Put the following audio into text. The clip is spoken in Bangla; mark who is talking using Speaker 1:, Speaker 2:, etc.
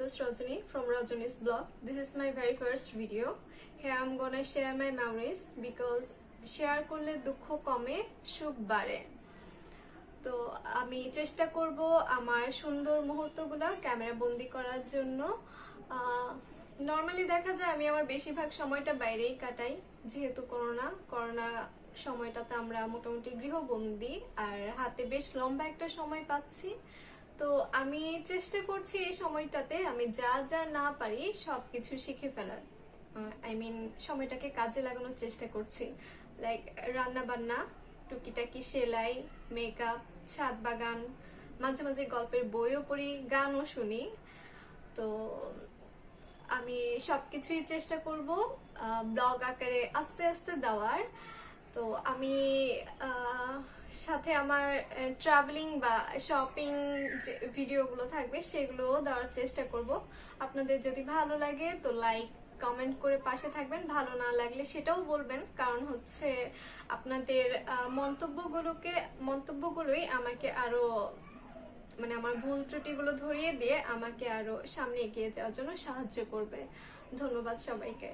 Speaker 1: host Rajani from Rajani's blog. This is my very first video. Here I'm gonna share my memories because share করলে দুঃখ কমে সুখ বাড়ে। তো আমি চেষ্টা করব আমার সুন্দর মুহূর্তগুলো ক্যামেরা বন্দি করার জন্য। নর্মালি দেখা যায় আমি আমার বেশিরভাগ সময়টা বাইরেই কাটাই, যেহেতু করোনা সময়টাতে আমরা মোটামুটি গৃহবন্দী আর হাতে বেশ লম্বা একটা সময় পাচ্ছি। তো আমি চেষ্টা করছি এই সময়টাতে আমি যা যা না পারি সবকিছু শিখে ফেলার, সময়টাকে কাজে লাগানোর চেষ্টা করছি। লাইক রান্না বান্না, টুকিটাকি সেলাই, মেকআপ, ছাদ বাগান, মাঝে মাঝে গল্পের বইও পড়ি, গানও শুনি। তো আমি সবকিছুই চেষ্টা করব ব্লগ আকারে আস্তে আস্তে দেওয়ার। তো আমি সাথে আমার ট্রাভেলিং বা শপিং যে ভিডিওগুলো থাকবে সেগুলোও দেওয়ার চেষ্টা করব। আপনাদের যদি ভালো লাগে তো লাইক কমেন্ট করে পাশে থাকবেন, ভালো না লাগলে সেটাও বলবেন, কারণ হচ্ছে আপনাদের মন্তব্যগুলোই আমাকে আরো আমার ভুল ত্রুটিগুলো ধরিয়ে দিয়ে আমাকে আরো সামনে এগিয়ে যাওয়ার জন্য সাহায্য করবে। ধন্যবাদ সবাইকে।